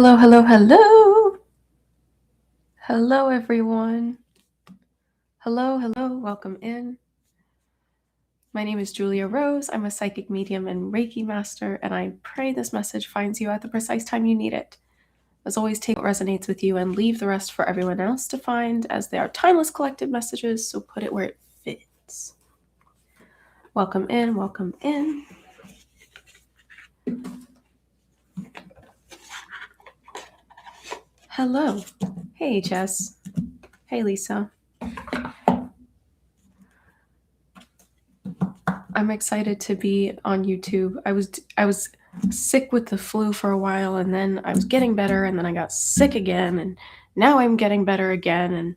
Hello, hello, hello. Hello, everyone. Hello, hello, welcome in. My name is Julia Rose. I'm a psychic medium and Reiki master, and I pray this message finds you at the precise time you need it. As always, take what resonates with you and leave the rest for everyone else to find, as they are timeless collective messages, so put it where it fits. Welcome in, welcome in. Hello. Hey, Jess. Hey, Lisa. I'm excited to be on YouTube. I was sick with the flu for a while, and then I was getting better, and then I got sick again, and now I'm getting better again, and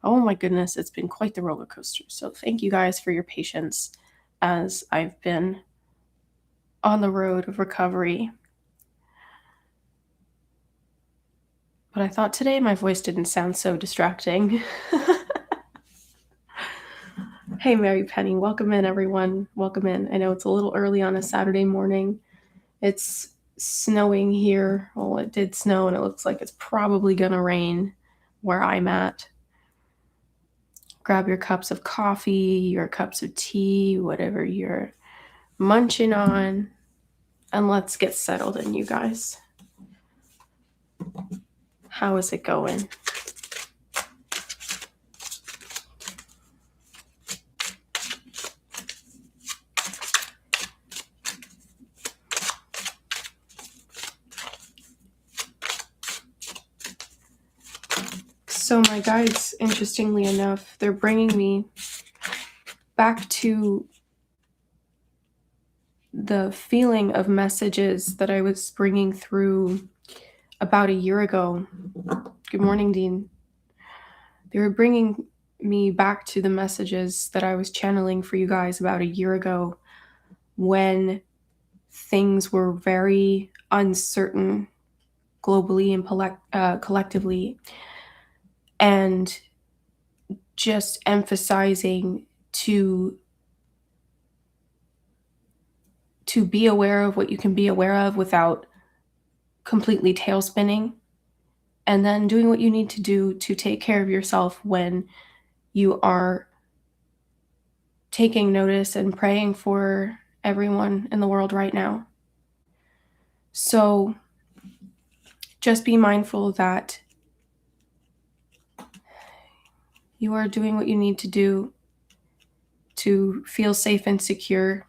oh my goodness, it's been quite the roller coaster. So thank you guys for your patience as I've been on the road of recovery. But I thought today my voice didn't sound so distracting. Hey, Mary Penny, welcome in, everyone. Welcome in. I know it's a little early on a Saturday morning. It's snowing here. Well, it did snow, and it looks like it's probably going to rain where I'm at. Grab your cups of coffee, your cups of tea, whatever you're munching on, and let's get settled in, you guys. How is it going? So my guides, interestingly enough, they're bringing me back to the feeling of messages that I was bringing through about a year ago. Good morning, Dean. They were bringing me back to the messages that I was channeling for you guys about a year ago, when things were very uncertain globally and collectively, and just emphasizing to be aware of what you can be aware of without completely tail spinning, and then doing what you need to do to take care of yourself when you are taking notice and praying for everyone in the world right now. So just be mindful that you are doing what you need to do to feel safe and secure.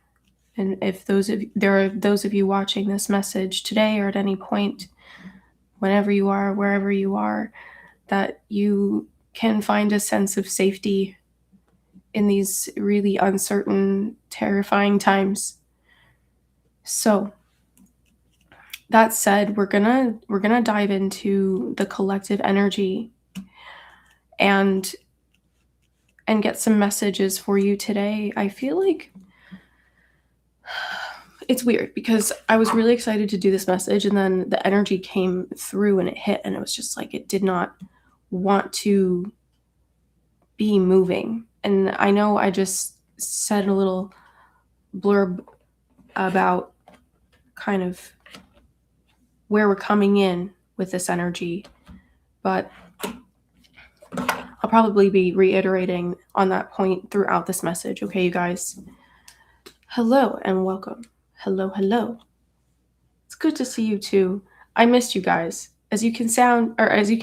And if there are those of you watching this message today or at any point, whenever you are, wherever you are, that you can find a sense of safety in these really uncertain, terrifying times. So that said, we're gonna dive into the collective energy and get some messages for you today. I feel like it's weird because I was really excited to do this message, and then the energy came through and it hit, and it was just like it did not want to be moving. And I know I just said a little blurb about kind of where we're coming in with this energy, but I'll probably be reiterating on that point throughout this message. Okay, you guys? Hello and welcome. Hello, hello. It's good to see you too. I missed you guys. As you can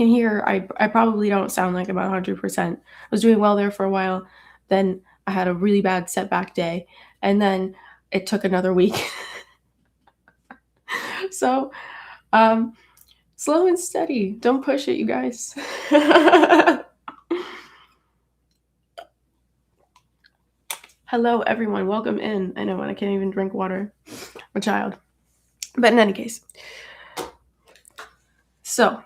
hear, I probably don't sound like about 100%. I was doing well there for a while. Then I had a really bad setback day, and then it took another week. So, slow and steady. Don't push it, you guys. Hello, everyone. Welcome in. I know I can't even drink water. I'm a child. But in any case. So,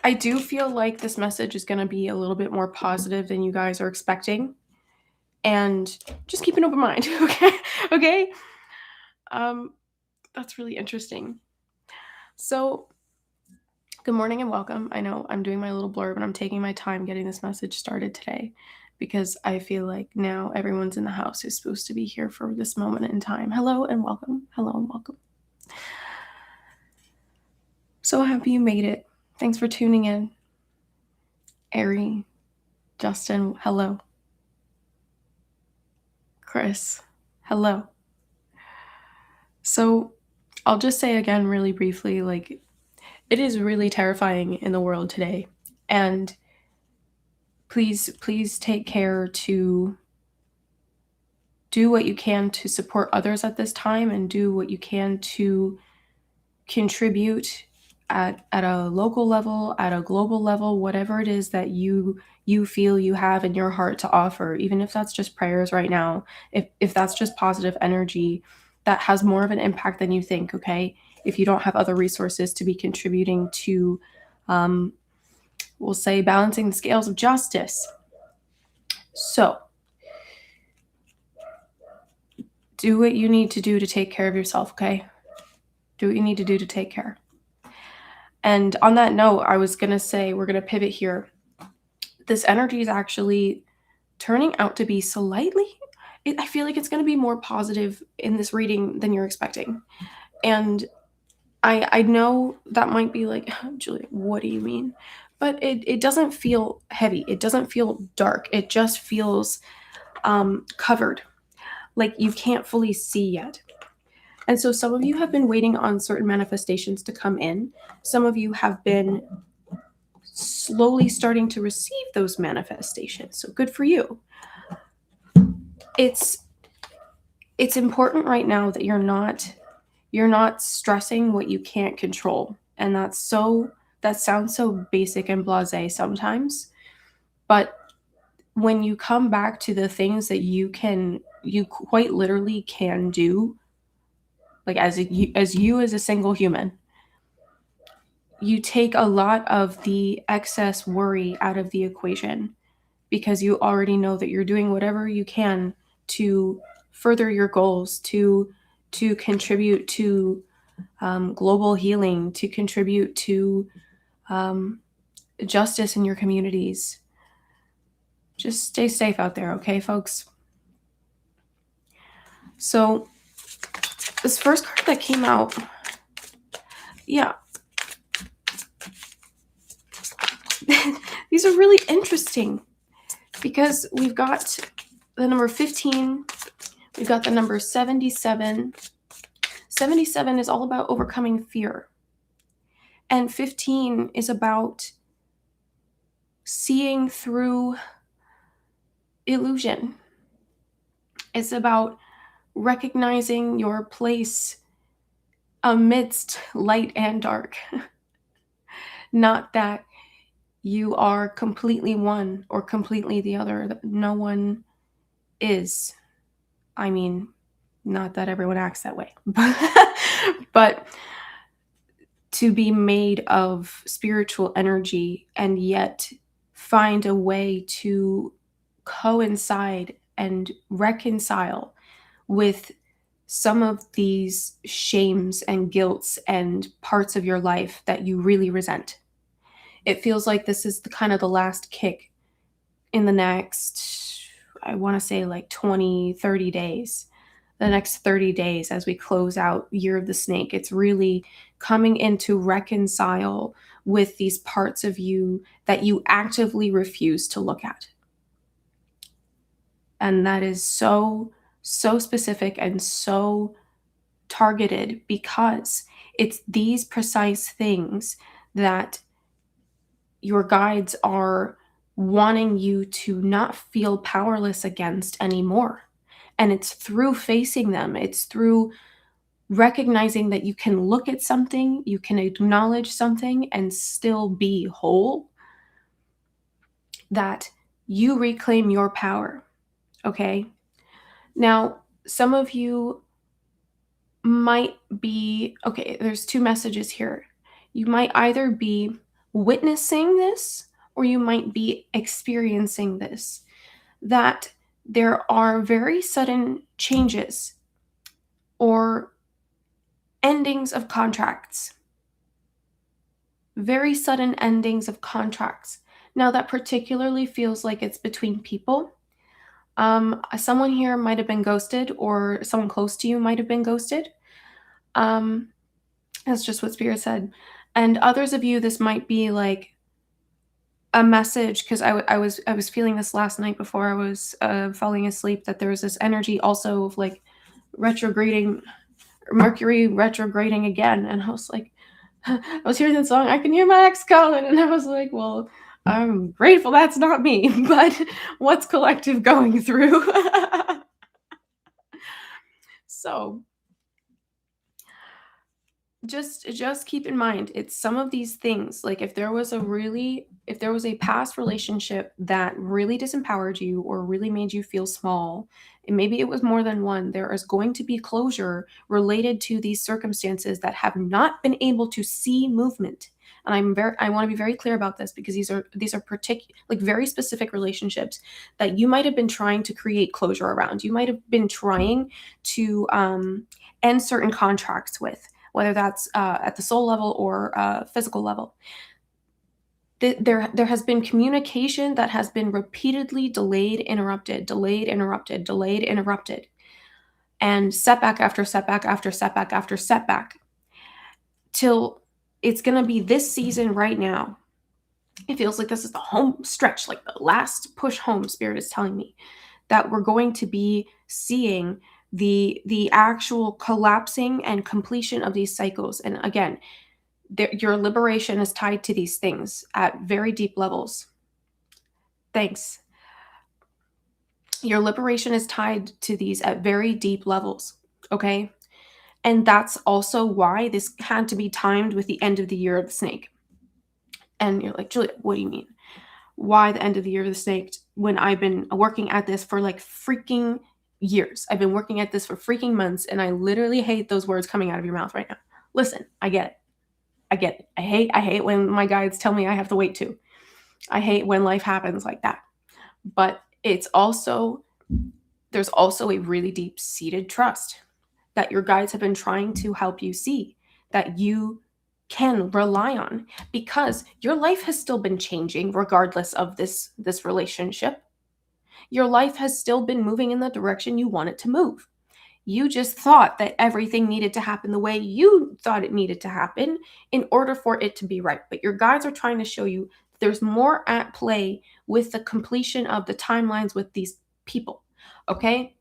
I do feel like this message is going to be a little bit more positive than you guys are expecting. And just keep an open mind, okay? Okay? That's really interesting. So, good morning and welcome. I know I'm doing my little blurb and I'm taking my time getting this message started today because I feel like now everyone's in the house who's supposed to be here for this moment in time. Hello and welcome. Hello and welcome. So happy you made it. Thanks for tuning in. Ari, Justin, hello. Chris, hello. So I'll just say again really briefly, like, it is really terrifying in the world today. And please take care to do what you can to support others at this time, and do what you can to contribute at a local level, at a global level, whatever it is that you feel you have in your heart to offer, even if that's just prayers right now, if that's just positive energy, that has more of an impact than you think, okay? If you don't have other resources to be contributing to, we'll say, balancing the scales of justice. So do what you need to do to take care of yourself, okay? Do what you need to do to take care. And on that note, I was going to say, we're going to pivot here. This energy is actually turning out to be slightly, I feel like it's going to be more positive in this reading than you're expecting. And I know that might be like, Julia, what do you mean? But it doesn't feel heavy. It doesn't feel dark. It just feels covered, like you can't fully see yet. And so some of you have been waiting on certain manifestations to come in. Some of you have been slowly starting to receive those manifestations. So good for you. It's important right now that you're not stressing what you can't control. And that sounds so basic and blasé sometimes, but when you come back to the things that you quite literally can do, like as a single human, you take a lot of the excess worry out of the equation, because you already know that you're doing whatever you can to further your goals, to contribute to global healing, to contribute to justice in your communities. Just stay safe out there, okay, folks? So this first card that came out, yeah. These are really interesting because we've got the number 15, we've got the number 77. 77 is all about overcoming fear. And 15 is about seeing through illusion. It's about recognizing your place amidst light and dark. Not that you are completely one or completely the other. No one is. I mean, not that everyone acts that way, but to be made of spiritual energy and yet find a way to coincide and reconcile with some of these shames and guilts and parts of your life that you really resent. It feels like this is the last kick in the next, I want to say, like 20, 30 days. The next 30 days as we close out Year of the Snake. It's really coming in to reconcile with these parts of you that you actively refuse to look at. And that is so specific and so targeted, because it's these precise things that your guides are wanting you to not feel powerless against anymore. And it's through facing them, it's through recognizing that you can look at something, you can acknowledge something and still be whole, that you reclaim your power. Okay? Now, some of you might be, okay, there's two messages here. You might either be witnessing this or you might be experiencing this, that there are very sudden changes or endings of contracts, very sudden endings of contracts Now, that particularly feels like it's between people. Someone here might have been ghosted, or someone close to you might have been ghosted. Um, that's just what Spirit said. And others of you, this might be like a message, because I was feeling this last night before I was falling asleep, that there was this energy also of like retrograding, Mercury retrograding again. And I was like, I was hearing the song, I can hear my ex calling, and I was like, well, I'm grateful that's not me, but what's collective going through? So just keep in mind, it's some of these things, like if there was a past relationship that really disempowered you or really made you feel small, and maybe it was more than one, there is going to be closure related to these circumstances that have not been able to see movement. And I want to be very clear about this, because these are particular, like very specific relationships that you might have been trying to create closure around. You might have been trying to end certain contracts with, whether that's at the soul level or physical level. There has been communication that has been repeatedly delayed, interrupted, delayed, interrupted, delayed, interrupted, and setback after setback after setback after setback, till it's going to be this season right now. It feels like this is the home stretch, like the last push home. Spirit is telling me that we're going to be seeing the actual collapsing and completion of these cycles. And again, your liberation is tied to these things at very deep levels. Thanks. Your liberation is tied to these at very deep levels. Okay. And that's also why this had to be timed with the end of the year of the snake. And you're like, Julia, what do you mean? Why the end of the year of the snake, when I've been working at this for like freaking years? I've been working at this for freaking months, and I literally hate those words coming out of your mouth right now. Listen, I get it. I get it. I hate when my guides tell me I have to wait too. I hate when life happens like that. But there's also a really deep-seated trust that your guides have been trying to help you see, that you can rely on, because your life has still been changing regardless of this relationship. Your life has still been moving in the direction you want it to move. You just thought that everything needed to happen the way you thought it needed to happen in order for it to be right. But your guides are trying to show you there's more at play with the completion of the timelines with these people. Okay?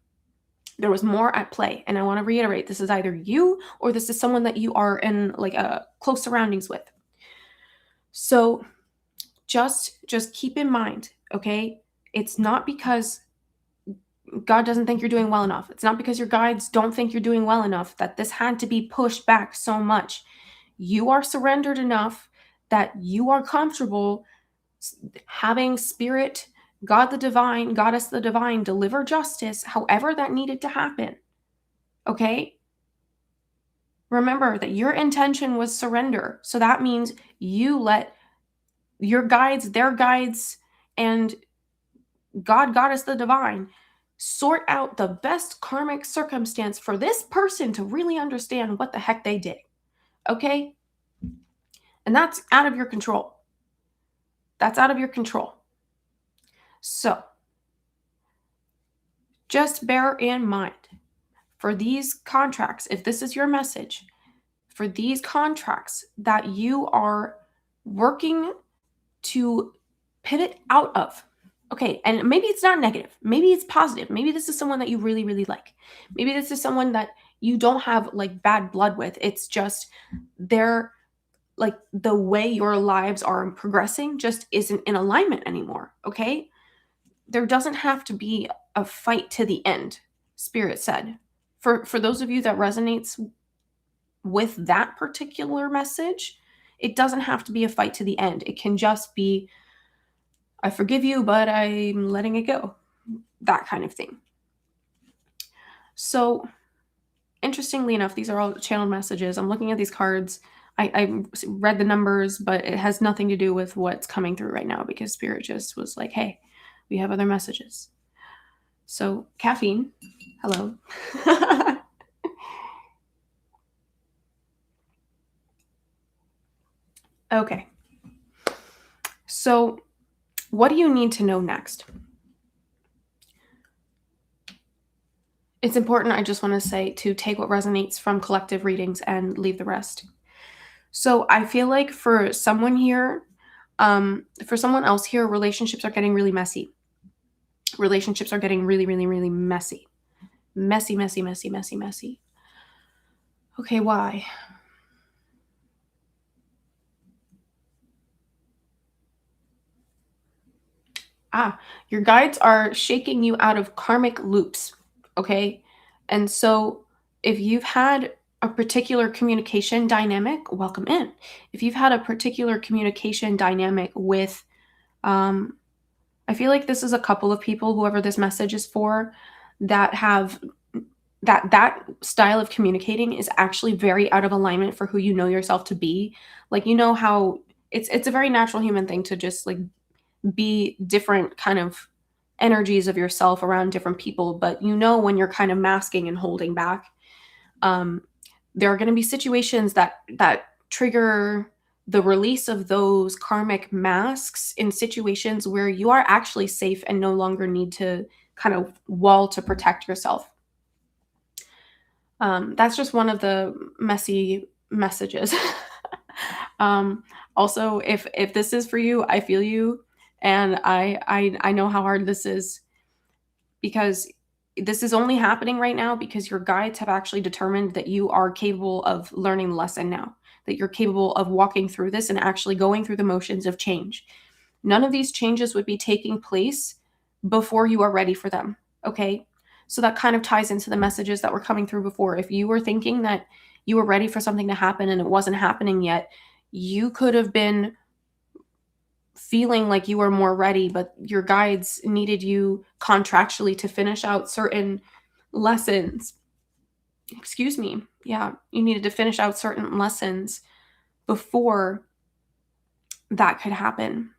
There was more at play. And I want to reiterate, this is either you or this is someone that you are in like close surroundings with. So just keep in mind, okay? It's not because God doesn't think you're doing well enough. It's not because your guides don't think you're doing well enough that this had to be pushed back so much. You are surrendered enough that you are comfortable having Spirit, God the divine, Goddess the divine, deliver justice however that needed to happen. Okay? Remember that your intention was surrender. So that means you let your guides, their guides, and God, Goddess the divine, sort out the best karmic circumstance for this person to really understand what the heck they did. Okay? And that's out of your control. That's out of your control. So, just bear in mind, for these contracts, if this is your message, for these contracts that you are working to pivot out of. Okay, and maybe it's not negative. Maybe it's positive. Maybe this is someone that you really, really like. Maybe this is someone that you don't have like bad blood with. It's just they're like the way your lives are progressing just isn't in alignment anymore. Okay, there doesn't have to be a fight to the end. Spirit said. For those of you that resonates with that particular message, it doesn't have to be a fight to the end. It can just be, I forgive you, but I'm letting it go. That kind of thing. So, interestingly enough, these are all channeled messages. I'm looking at these cards. I read the numbers, but it has nothing to do with what's coming through right now, because Spirit just was like, hey, we have other messages. So, caffeine, hello. Okay. So, What do you need to know next? It's important, I just want to say, to take what resonates from collective readings and leave the rest. So I feel like for someone here, for someone else here, relationships are getting really messy. Relationships are getting really, really, really messy. Messy, messy, messy, messy, messy. Okay, why? Your guides are shaking you out of karmic loops, okay? And so if you've had a particular communication dynamic, welcome in. If you've had a particular communication dynamic with, I feel like this is a couple of people, whoever this message is for, that have that style of communicating is actually very out of alignment for who you know yourself to be. Like, you know how it's a very natural human thing to just like be different kind of energies of yourself around different people, but you know when you're kind of masking and holding back. um, there are going to be situations that trigger the release of those karmic masks in situations where you are actually safe and no longer need to kind of wall to protect yourself. That's just one of the messy messages. um, Also, if this is for you, I feel you, and I know how hard this is, because this is only happening right now because your guides have actually determined that you are capable of learning the lesson now, that you're capable of walking through this and actually going through the motions of change. None of these changes would be taking place before you are ready for them. Okay. So that kind of ties into the messages that were coming through before. If you were thinking that you were ready for something to happen and it wasn't happening yet, you could have been feeling like you were more ready, but your guides needed you contractually to finish out certain lessons. Excuse me. Yeah, you needed to finish out certain lessons before that could happen.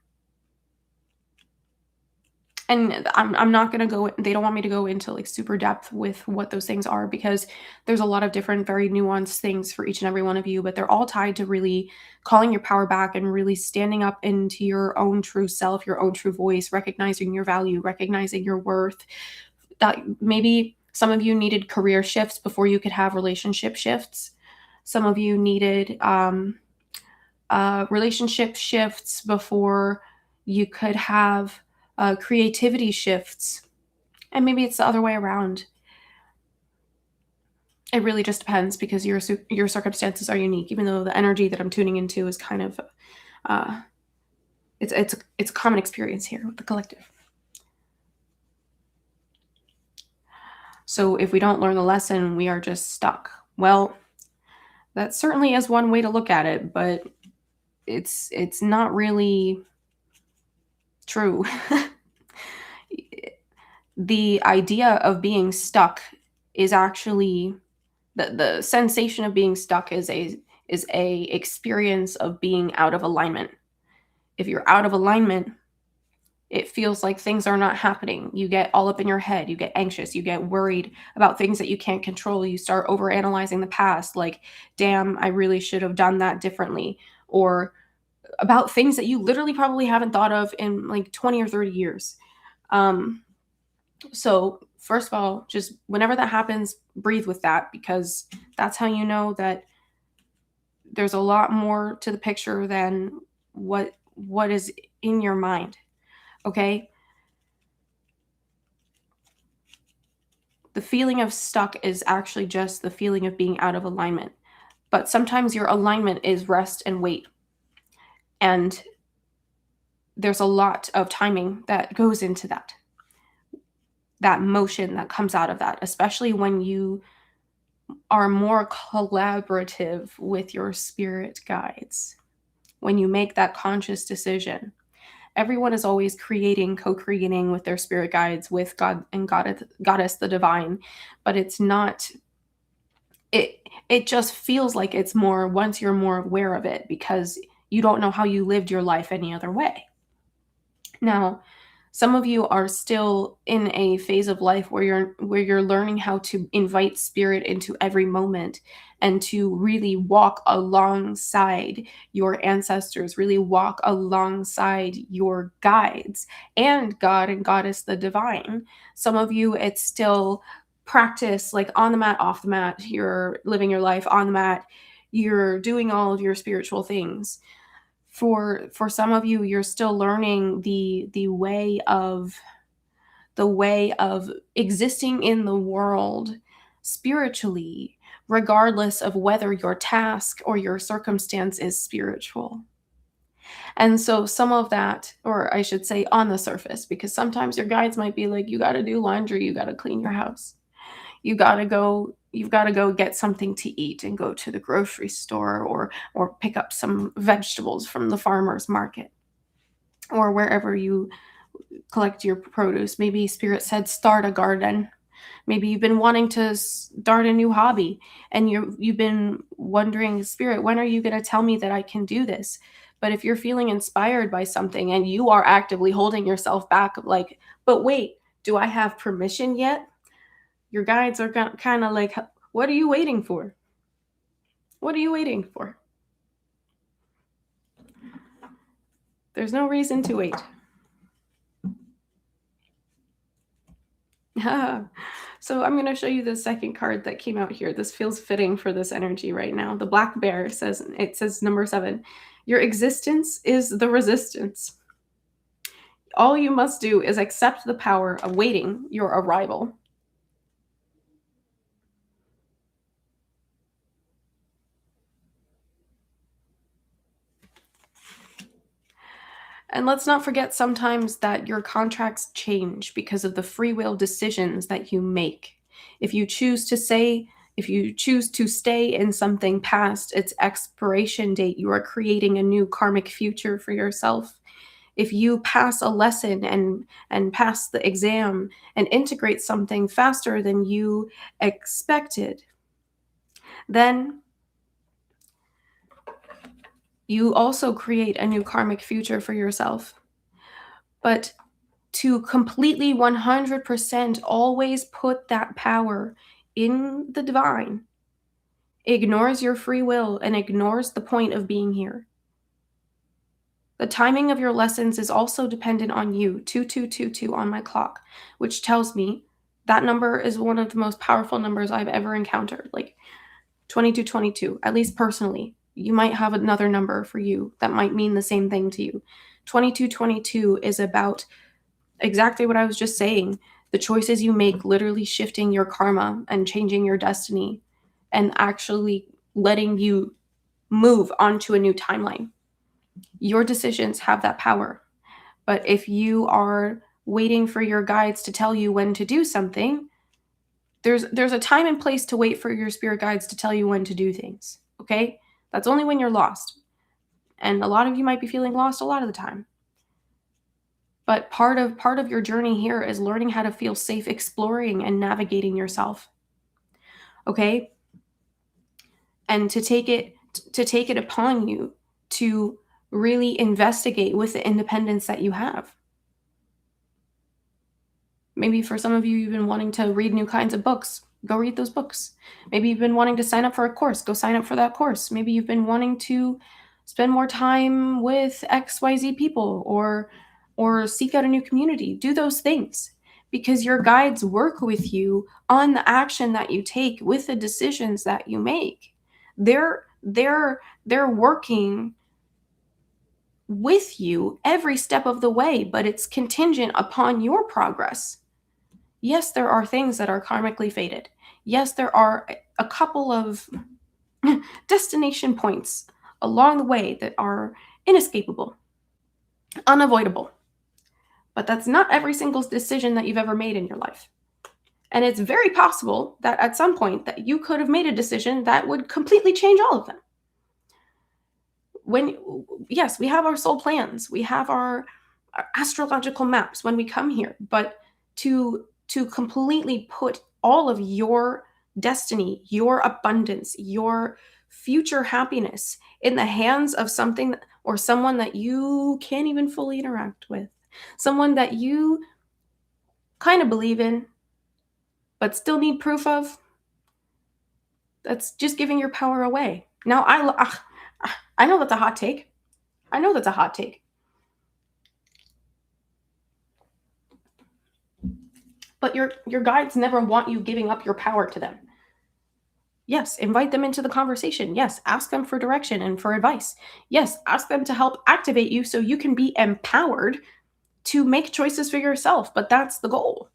And I'm not going to go, they don't want me to go into like super depth with what those things are, because there's a lot of different very nuanced things for each and every one of you, but they're all tied to really calling your power back and really standing up into your own true self, your own true voice, recognizing your value, recognizing your worth. That maybe some of you needed career shifts before you could have relationship shifts. Some of you needed relationship shifts before you could have creativity shifts. And maybe it's the other way around. It really just depends, because your circumstances are unique, even though the energy that I'm tuning into is kind of uh, it's a common experience here with the collective. So if we don't learn the lesson, we are just stuck. Well, that certainly is one way to look at it, but it's not really true. The idea of being stuck is actually the sensation of being stuck is a experience of being out of alignment. If you're out of alignment, it feels like things are not happening. You get all up in your head, you get anxious, you get worried about things that you can't control. You start overanalyzing the past, like, damn, I really should have done that differently, or about things that you literally probably haven't thought of in like 20 or 30 years. So first of all, just whenever that happens, breathe with that, because that's how you know that there's a lot more to the picture than what is in your mind. Okay? The feeling of stuck is actually just the feeling of being out of alignment. But sometimes your alignment is rest and wait. And there's a lot of timing that goes into that motion that comes out of that, especially when you are more collaborative with your spirit guides. When you make that conscious decision, everyone is always creating, co-creating with their spirit guides, with God and Goddess, the divine, but it's not. It just feels like it's more once you're more aware of it, because you don't know how you lived your life any other way. Now, Some of you are still in a phase of life where you're learning how to invite spirit into every moment and to really walk alongside your ancestors, really walk alongside your guides and God and Goddess the divine. Some of you, it's still practice like on the mat, off the mat. You're living your life on the mat. You're doing all of your spiritual things. For some of you, you're still learning the way of existing in the world spiritually, regardless of whether your task or your circumstance is spiritual. And so some of that, or I should say on the surface, because sometimes your guides might be like, you got to do laundry, you got to clean your house, you've got to go get something to eat and go to the grocery store, or pick up some vegetables from the farmer's market or wherever you collect your produce. Maybe spirit said start a garden. Maybe you've been wanting to start a new hobby and you've been wondering, spirit, when are you going to tell me that I can do this? But if you're feeling inspired by something and you are actively holding yourself back, like, but wait, do I have permission yet? Your guides are kind of like, what are you waiting for? What are you waiting for? There's no reason to wait. So I'm going to show you the second card that came out here. This feels fitting for this energy right now. The Black Bear says number 7. Your existence is the resistance. All you must do is accept the power awaiting your arrival. And let's not forget sometimes that your contracts change because of the free will decisions that you make. If you choose to stay in something past its expiration date, you are creating a new karmic future for yourself. If you pass a lesson and pass the exam and integrate something faster than you expected, then you also create a new karmic future for yourself. But to completely 100% always put that power in the divine ignores your free will and ignores the point of being here. The timing of your lessons is also dependent on you, 2222 on my clock, which tells me that number is one of the most powerful numbers I've ever encountered, like 2222, at least personally. You might have another number for you that might mean the same thing to you. 2222 is about exactly what I was just saying. The choices you make, literally shifting your karma and changing your destiny and actually letting you move onto a new timeline. Your decisions have that power. But if you are waiting for your guides to tell you when to do something, there's a time and place to wait for your spirit guides to tell you when to do things, okay? That's only when you're lost. And a lot of you might be feeling lost a lot of the time. But part of your journey here is learning how to feel safe exploring and navigating yourself. Okay? And to take it upon you to really investigate with the independence that you have. Maybe for some of you, you've been wanting to read new kinds of books. Go read those books. Maybe you've been wanting to sign up for a course. Go sign up for that course. Maybe you've been wanting to spend more time with XYZ people or seek out a new community. Do those things because your guides work with you on the action that you take with the decisions that you make. They're working with you every step of the way, but it's contingent upon your progress. Yes, there are things that are karmically fated. Yes, there are a couple of destination points along the way that are inescapable, unavoidable. But that's not every single decision that you've ever made in your life. And it's very possible that at some point that you could have made a decision that would completely change all of them. Yes, we have our soul plans, we have our astrological maps when we come here, but to completely put all of your destiny, your abundance, your future happiness in the hands of something or someone that you can't even fully interact with, someone that you kind of believe in, but still need proof of, that's just giving your power away. Now, I know that's a hot take. I know that's a hot take. But your guides never want you giving up your power to them. Yes, invite them into the conversation. Yes, ask them for direction and for advice. Yes, ask them to help activate you so you can be empowered to make choices for yourself. But that's the goal,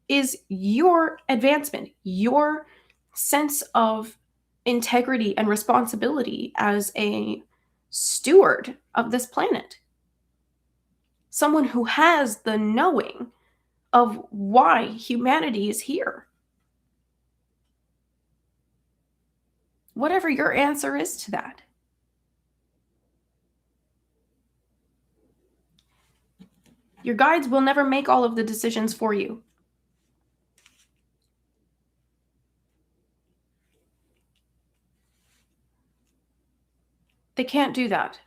is your advancement, your sense of integrity and responsibility as a steward of this planet. Someone who has the knowing of why humanity is here. Whatever your answer is to that. Your guides will never make all of the decisions for you. They can't do that.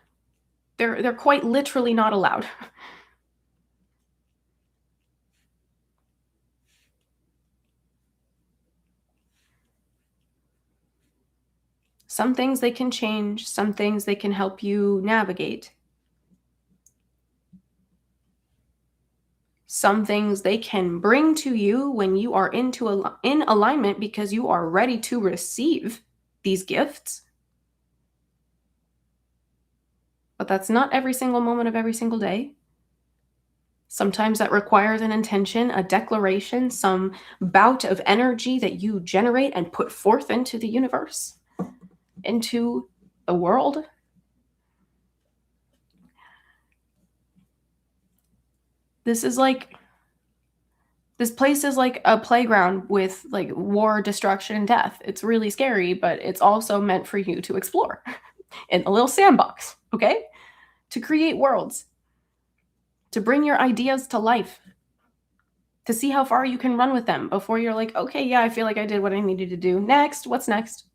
They're quite literally not allowed. Some things they can change, some things they can help you navigate. Some things they can bring to you when you are in alignment because you are ready to receive these gifts. But that's not every single moment of every single day. Sometimes that requires an intention, a declaration, some bout of energy that you generate and put forth into the universe, into the world. This place is like a playground with like war, destruction, and death. It's really scary, but it's also meant for you to explore in a little sandbox, okay? To create worlds, to bring your ideas to life, to see how far you can run with them before you're like, okay, yeah, I feel like I did what I needed to do. Next, what's next?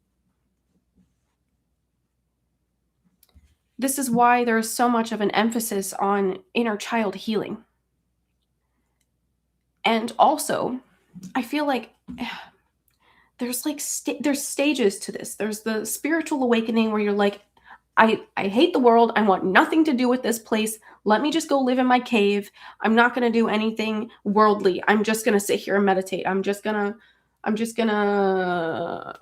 This is why there's so much of an emphasis on inner child healing. And also, I feel like there's like there's stages to this. There's the spiritual awakening where you're like, I hate the world. I want nothing to do with this place. Let me just go live in my cave. I'm not going to do anything worldly. I'm just going to sit here and meditate. I'm just going to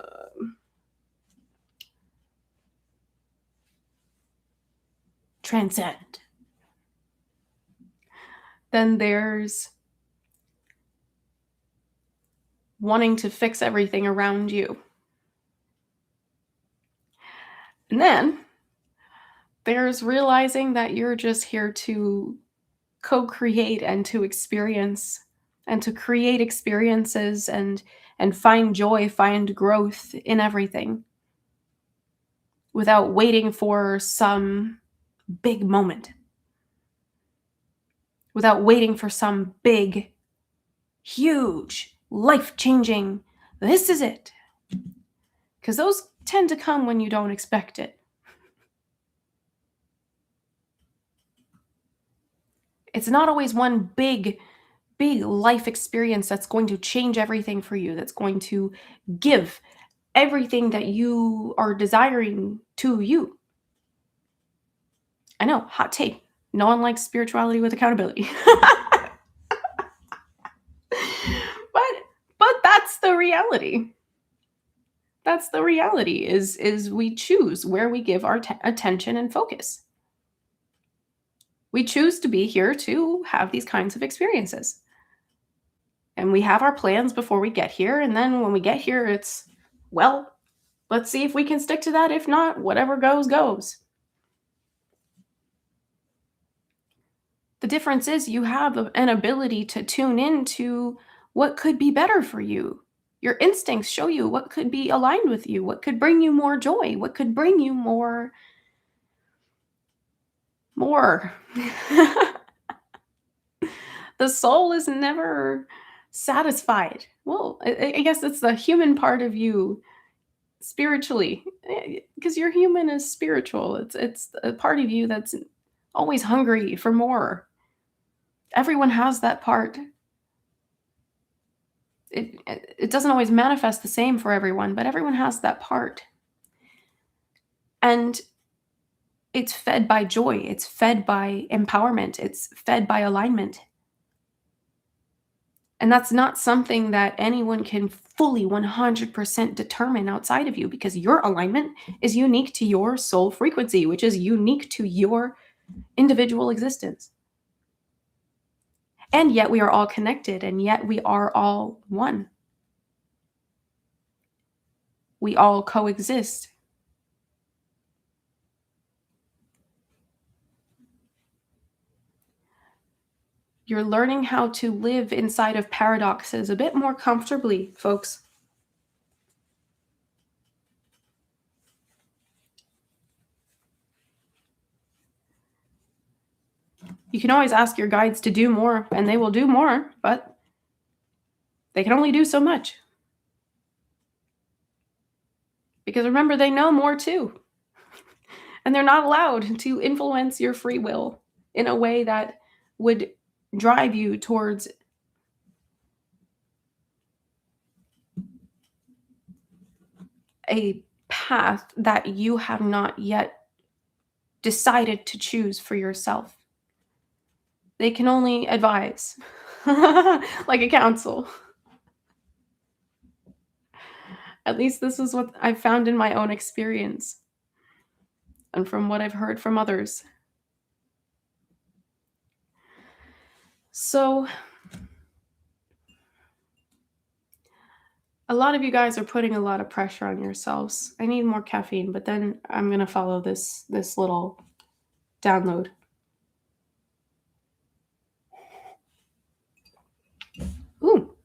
transcend. Then there's wanting to fix everything around you. And then there's realizing that you're just here to co-create and to experience and to create experiences and find joy, find growth in everything without waiting for some big moment, without waiting for some big, huge, life-changing, this is it. Because those tend to come when you don't expect it. It's not always one big life experience that's going to change everything for you, that's going to give everything that you are desiring to you. I know, hot take. No one likes spirituality with accountability. but that's the reality. That's the reality, is we choose where we give our attention and focus. We choose to be here to have these kinds of experiences. And we have our plans before we get here. And then when we get here, it's, well, let's see if we can stick to that. If not, whatever goes, goes. The difference is you have an ability to tune into what could be better for you. Your instincts show you what could be aligned with you, what could bring you more joy, what could bring you more. The soul is never satisfied. Well, I guess it's the human part of you spiritually, because your human is spiritual. It's a part of you that's always hungry for more. Everyone has that part. It doesn't always manifest the same for everyone, but everyone has that part. And it's fed by joy. It's fed by empowerment. It's fed by alignment. And that's not something that anyone can fully 100% determine outside of you, because your alignment is unique to your soul frequency, which is unique to your individual existence. And yet we are all connected, and yet we are all one. We all coexist. You're learning how to live inside of paradoxes a bit more comfortably, folks. You can always ask your guides to do more, and they will do more, but they can only do so much. Because remember, they know more too. And they're not allowed to influence your free will in a way that would drive you towards a path that you have not yet decided to choose for yourself. They can only advise, like a counsel. At least this is what I've found in my own experience and from what I've heard from others. So, a lot of you guys are putting a lot of pressure on yourselves. I need more caffeine, but then I'm going to follow this little download. Ooh.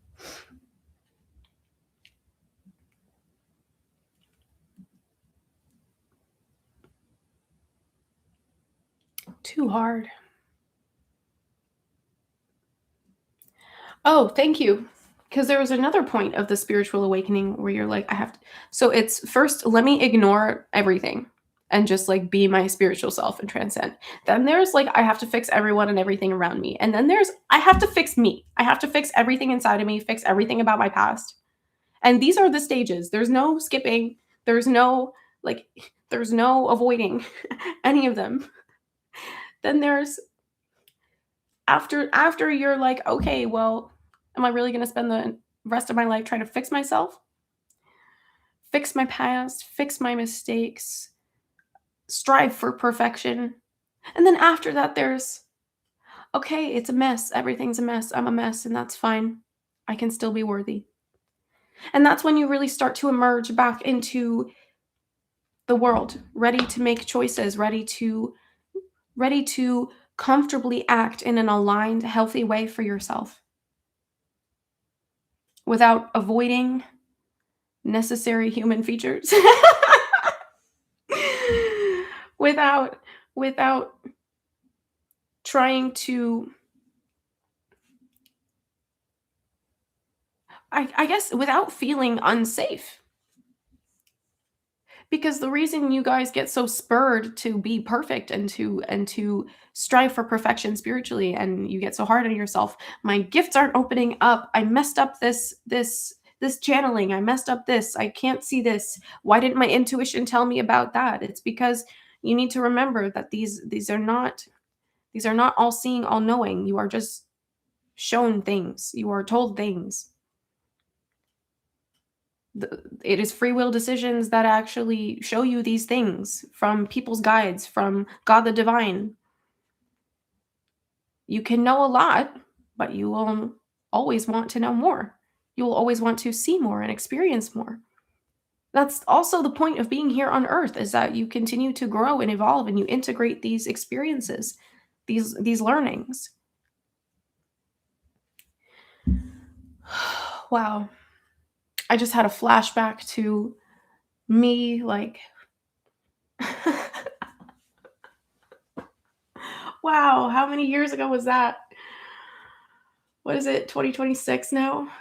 Too hard. Oh, thank you. Because there was another point of the spiritual awakening where you're like, I have to. So it's first, let me ignore everything and just like be my spiritual self and transcend. Then there's like, I have to fix everyone and everything around me. And then there's, I have to fix me. I have to fix everything inside of me, fix everything about my past. And these are the stages. There's no skipping. There's no avoiding any of them. Then there's after you're like, okay, well, am I really going to spend the rest of my life trying to fix myself? Fix my past, fix my mistakes, strive for perfection. And then after that, there's, okay, it's a mess. Everything's a mess. I'm a mess, and that's fine. I can still be worthy. And that's when you really start to emerge back into the world, ready to make choices, ready to comfortably act in an aligned, healthy way for yourself without avoiding necessary human features. without trying to, I guess, without feeling unsafe. Because the reason you guys get so spurred to be perfect and to strive for perfection spiritually, and you get so hard on yourself, my gifts aren't opening up, I messed up this channeling, I messed up this, I can't see this, why didn't my intuition tell me about that? It's because you need to remember that these are not all seeing, all knowing. You are just shown things, you are told things. It is free will decisions that actually show you these things from people's guides, from God the Divine. You can know a lot, but you will always want to know more. You will always want to see more and experience more. That's also the point of being here on Earth, is that you continue to grow and evolve and you integrate these experiences, these learnings. Wow. I just had a flashback to me, like, wow, how many years ago was that? What is it, 2026 now?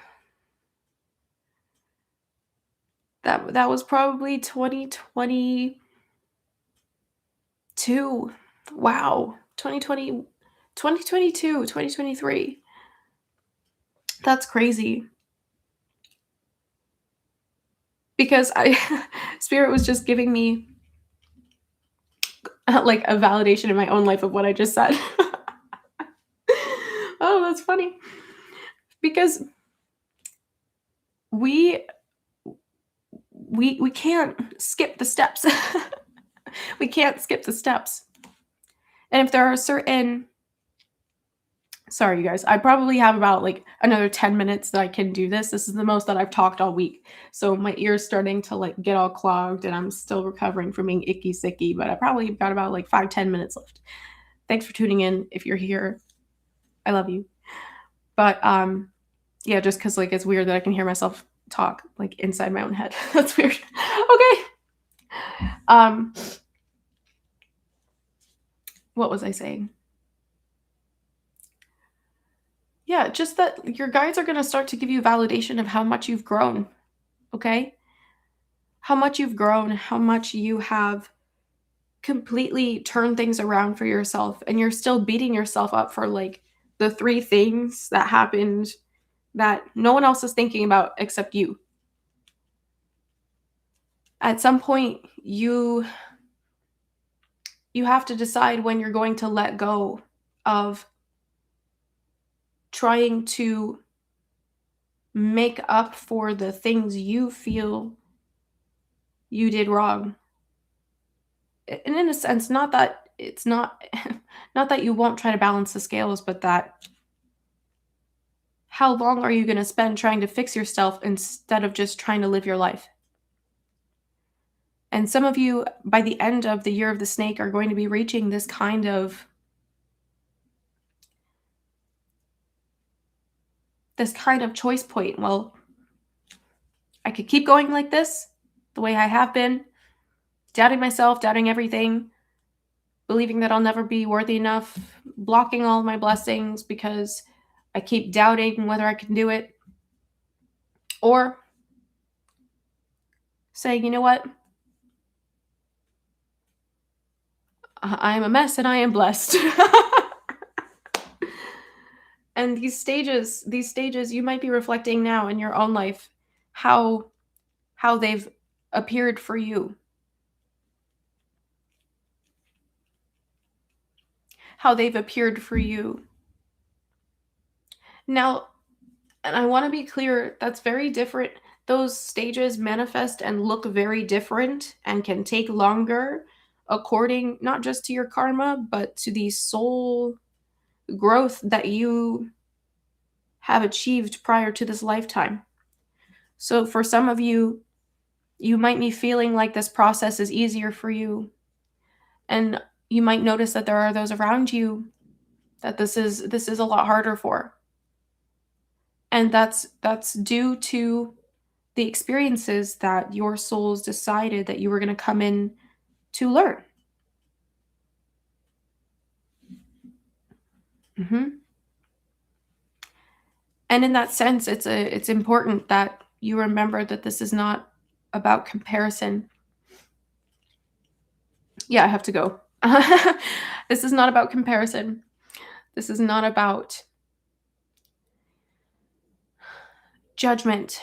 That was probably 2022. Wow, 2022 2022, 2023. That's crazy. Because Spirit was just giving me like a validation in my own life of what I just said. Oh, that's funny. Because we can't skip the steps. We can't skip the steps. And if there are certain sorry, you guys, I probably have about like another 10 minutes that I can do this. This is the most that I've talked all week. So my ear's starting to like get all clogged and I'm still recovering from being icky sicky, but I probably got about like 5-10 minutes left. Thanks for tuning in. If you're here, I love you. But yeah, just because like it's weird that I can hear myself talk like inside my own head. That's weird. Okay. What was I saying? Yeah, just that your guides are going to start to give you validation of how much you've grown. Okay? How much you've grown, how much you have completely turned things around for yourself, and you're still beating yourself up for like the 3 things that happened that no one else is thinking about except you. At some point, you have to decide when you're going to let go of trying to make up for the things you feel you did wrong. And in a sense, not that it's not not that you won't try to balance the scales, but that how long are you going to spend trying to fix yourself instead of just trying to live your life? And some of you, by the end of the year of the snake, are going to be reaching this kind of choice point. Well, I could keep going like this, the way I have been, doubting myself, doubting everything, believing that I'll never be worthy enough, blocking all of my blessings because I keep doubting whether I can do it. Or saying, you know what? I am a mess and I am blessed. And these stages, you might be reflecting now in your own life how they've appeared for you. How they've appeared for you. Now, and I want to be clear, that's very different. Those stages manifest and look very different and can take longer according not just to your karma, but to the soul growth that you have achieved prior to this lifetime. So for some of you, you might be feeling like this process is easier for you. And you might notice that there are those around you that this is a lot harder for. And that's due to the experiences that your souls decided that you were going to come in to learn. And in that sense, it's important that you remember that this is not about comparison. Yeah, I have to go. This is not about comparison. This is not about judgment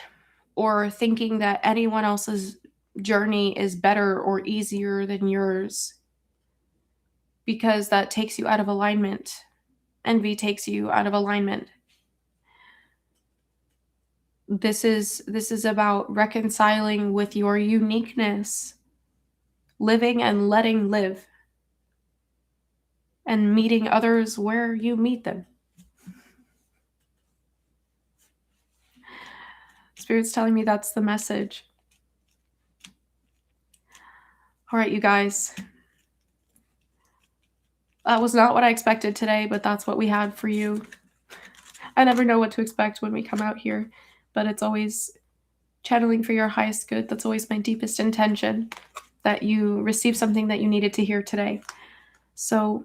or thinking that anyone else's journey is better or easier than yours, because that takes you out of alignment. Envy takes you out of alignment. This is about reconciling with your uniqueness, living and letting live, and meeting others where you meet them. Spirit's telling me that's the message. All right, you guys. That was not what I expected today, but that's what we had for you. I never know what to expect when we come out here, but it's always channeling for your highest good. That's always my deepest intention, that you receive something that you needed to hear today. So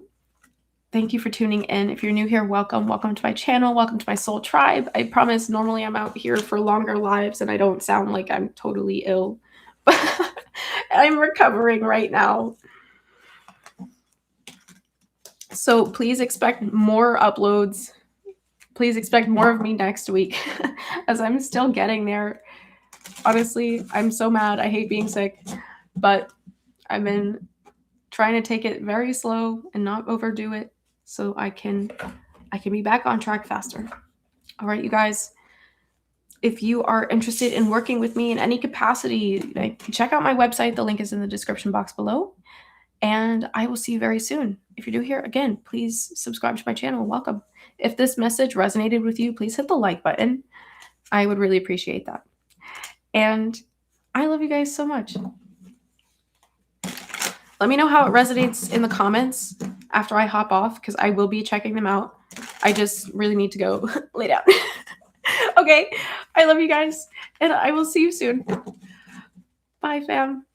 thank you for tuning in. If you're new here, welcome. Welcome to my channel. Welcome to my soul tribe. I promise normally I'm out here for longer lives and I don't sound like I'm totally ill. I'm recovering right now. So please expect more uploads. Please expect more of me next week as I'm still getting there. Honestly, I'm so mad. I hate being sick, but I've been trying to take it very slow and not overdo it so I can be back on track faster. All right, you guys. If you are interested in working with me in any capacity, check out my website. The link is in the description box below. And I will see you very soon. If you're new here, again, please subscribe to my channel. Welcome. If this message resonated with you, please hit the like button. I would really appreciate that. And I love you guys so much. Let me know how it resonates in the comments after I hop off, because I will be checking them out. I just really need to go lay down. Okay, I love you guys, and I will see you soon. Bye, fam.